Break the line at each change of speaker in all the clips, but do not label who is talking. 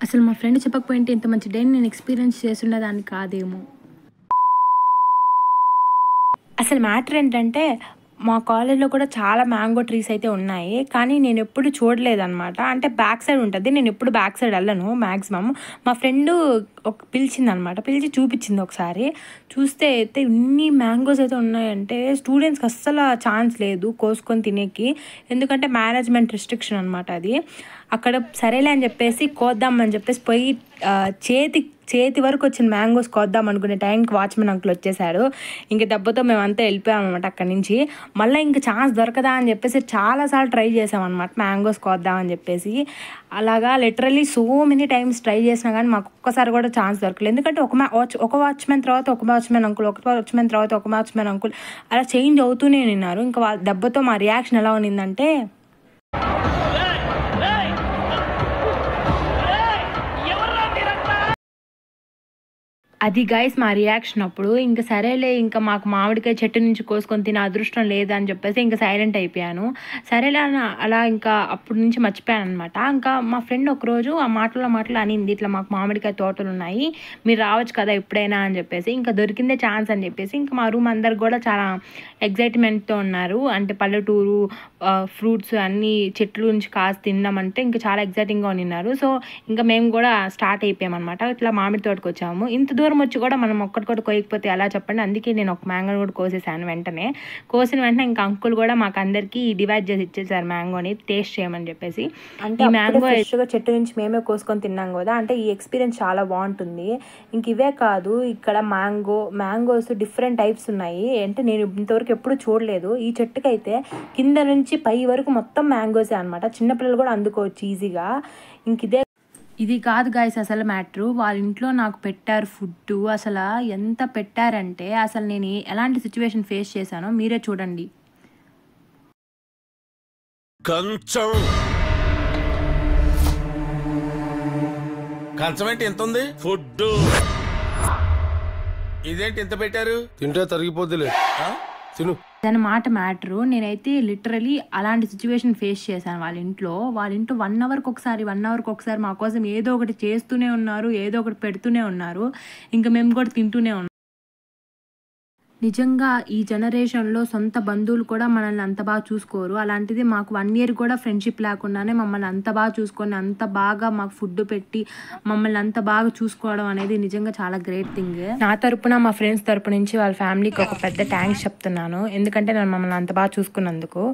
అసలు మా ఫ్రెండ్ చెప్పకపోయింటే ఇంత మంచి డేని నేను ఎక్స్పీరియన్స్ చేస్తుండేదాన్ని కాదేమో. అసలు మ్యాటర్ ఏంటంటే మా కాలేజ్లో కూడా చాలా మ్యాంగో ట్రీస్ అయితే ఉన్నాయి, కానీ నేను ఎప్పుడు చూడలేదన్నమాట. అంటే బ్యాక్ సైడ్ ఉంటుంది, నేను ఎప్పుడు బ్యాక్ సైడ్ వెళ్ళను మ్యాక్సిమం. మా ఫ్రెండ్ పిలిచిందనమాట, పిలిచి చూపించింది ఒకసారి. చూస్తే అయితే ఇన్ని మ్యాంగోస్ అయితే ఉన్నాయంటే స్టూడెంట్స్కి అస్సలు ఛాన్స్ లేదు కోసుకొని తినేకి, ఎందుకంటే మేనేజ్మెంట్ రిస్ట్రిక్షన్ అనమాట అది. అక్కడ సరేలే అని చెప్పేసి కోద్దామని చెప్పేసి పోయి చేతి వరకు వచ్చిన మ్యాంగోస్ కోద్దాం అనుకునే టైంకి వాచ్మెన్ అంకుల్ వచ్చేసాడు. ఇంక దెబ్బతో మేమంతా వెళ్ళిపోయామన్నమాట అక్కడి నుంచి. మళ్ళీ ఇంక ఛాన్స్ దొరకదా అని చెప్పేసి చాలాసార్లు ట్రై చేసామన్నమాట మ్యాంగోస్ కోద్దామని చెప్పేసి. అలాగా literally so many times try చేసినా కానీ మాకు ఒక్కసారి కూడా ఛాన్స్ దొరకలేదు. ఎందుకంటే ఒక వాచ్మెన్ తర్వాత ఒక వాచ్మెన్ అంకుల్, ఒక వాచ్మెన్ తర్వాత ఒక వాచ్మెన్ అంకుల్ అలా చేంజ్ అవుతూనే ఉన్నారు. ఇంకా దెబ్బతో మా రియాక్షన్ ఎలా ఉన్నిందంటే, అది గైస్ మా రియాక్షన్ అప్పుడు. ఇంకా సరేలే, ఇంకా మాకు మామిడికాయ చెట్టు నుంచి కోసుకొని తినే అదృష్టం లేదని చెప్పేసి ఇంకా సైలెంట్ అయిపోయాను. సరేలే అలా ఇంకా అప్పటి నుంచి మర్చిపోయాను అనమాట. ఇంకా మా ఫ్రెండ్ ఒకరోజు ఆ మాటలు అనింది, ఇట్లా మాకు మామిడికాయ తోటలు ఉన్నాయి, మీరు రావచ్చు కదా ఎప్పుడైనా అని చెప్పేసి. ఇంకా దొరికిందే ఛాన్స్ అని చెప్పేసి ఇంకా మా రూమ్ అందరు కూడా చాలా ఎగ్జైట్మెంట్తో ఉన్నారు. అంటే పల్లెటూరు ఫ్రూట్స్ అన్నీ చెట్లు నుంచి కాసి తిన్నామంటే ఇంకా చాలా ఎగ్జైటింగ్గా ఉన్నారు. సో ఇంకా మేము కూడా స్టార్ట్ అయిపోయామన్నమాట. ఇట్లా మామిడి తోటకు వచ్చాము. ఇంత దూరం వచ్చి కూడా మనం ఒక్కటి కూడా కోయకపోతే ఎలా చెప్పండి. అందుకే నేను ఒక మ్యాంగో కూడా కోసిన వెంటనే ఇంకా అంకుల్ కూడా మాకు అందరికీ డివైడ్ చేసి ఇచ్చేసారు మ్యాంగోని టేస్ట్ చేయమని చెప్పేసి. అంటే ఈ మ్యాంగో ఫ్రెష్గా చెట్టు నుంచి మేమే కోసుకొని తిన్నాం కదా, అంటే ఈ ఎక్స్పీరియన్స్ చాలా బాగుంటుంది. ఇంక ఇవే కాదు, ఇక్కడ మ్యాంగోస్ డిఫరెంట్ టైప్స్ ఉన్నాయి. అంటే నేను ఇంతవరకు ఎప్పుడు చూడలేదు. ఈ చెట్టుకైతే కింద నుంచి పై వరకు మొత్తం మ్యాంగోసే అనమాట. చిన్నపిల్లలు కూడా అందుకోవచ్చు ఈజీగా. ఇంక ఇది కాదు గాయస్ అసలు మ్యాటరు, వాళ్ళ ఇంట్లో నాకు పెట్టారు ఫుడ్. అసలు ఎంత పెట్టారంటే అసలు నేను ఎలాంటి సిచ్యువేషన్ ఫేస్ చేశానో మీరే చూడండి.
కంచం ఏంటి ఎంత ఉంది? ఫుడ్ ఇదేంటి ఎంత పెట్టారు?
తింటే తరిగిపోద్దిలే తిను
అదనమాట మ్యాటరు. నేనైతే లిటరలీ అలాంటి సిచ్యువేషన్ ఫేస్ చేశాను వాళ్ళ ఇంట్లో 1 అవర్కి ఒకసారి మా కోసం ఏదో ఒకటి చేస్తూనే ఉన్నారు, ఏదో ఒకటి పెడుతూనే ఉన్నారు. ఇంకా మేము కూడా తింటూనే ఉన్నాం. నిజంగా ఈ జనరేషన్లో సొంత బంధువులు కూడా మనల్ని అంత బాగా చూసుకోరు. అలాంటిది మాకు 1 ఇయర్ కూడా ఫ్రెండ్షిప్ లేకుండానే మమ్మల్ని అంత బాగా చూసుకొని అంత బాగా మాకు ఫుడ్ పెట్టి మమ్మల్ని అంత బాగా చూసుకోవడం అనేది నిజంగా చాలా గ్రేట్ థింగ్. నా తరపున మా ఫ్రెండ్స్ తరపు నుంచి వాళ్ళ ఫ్యామిలీకి ఒక పెద్ద థ్యాంక్స్ చెప్తున్నాను, ఎందుకంటే నేను మమ్మల్ని అంత బాగా చూసుకున్నందుకు.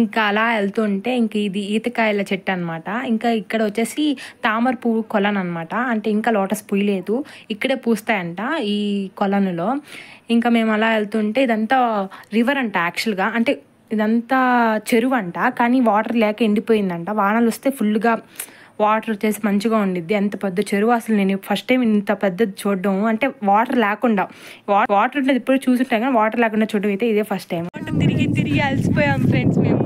ఇంకా అలా వెళ్తుంటే ఇంక ఇది ఈతకాయల చెట్టు అనమాట. ఇంకా ఇక్కడ వచ్చేసి తామర పువ్వు కొలను అనమాట. అంటే ఇంకా లోటస్ పూయలేదు, ఇక్కడే పూస్తాయంట ఈ కొలనులో. ఇంకా మేము అలా వెళ్తుంటే ఇదంతా రివర్ అంట యాక్చువల్గా, అంటే ఇదంతా చెరువు అంట, కానీ వాటర్ లేక ఎండిపోయిందంట. వానలు వస్తే ఫుల్గా వాటర్ వచ్చేసి మంచిగా ఉండిద్ది. ఎంత పెద్ద చెరువు అసలు నేను ఫస్ట్ టైం ఇంత పెద్దది చూడడం, అంటే వాటర్ లేకుండా. వాటర్ ఉంటుంది ఇప్పుడు చూసుంటాం కానీ వాటర్ లేకుండా చూడడం అయితే ఇదే ఫస్ట్ టైం. తిరిగి అలసిపోయాం ఫ్రెండ్స్ మేము.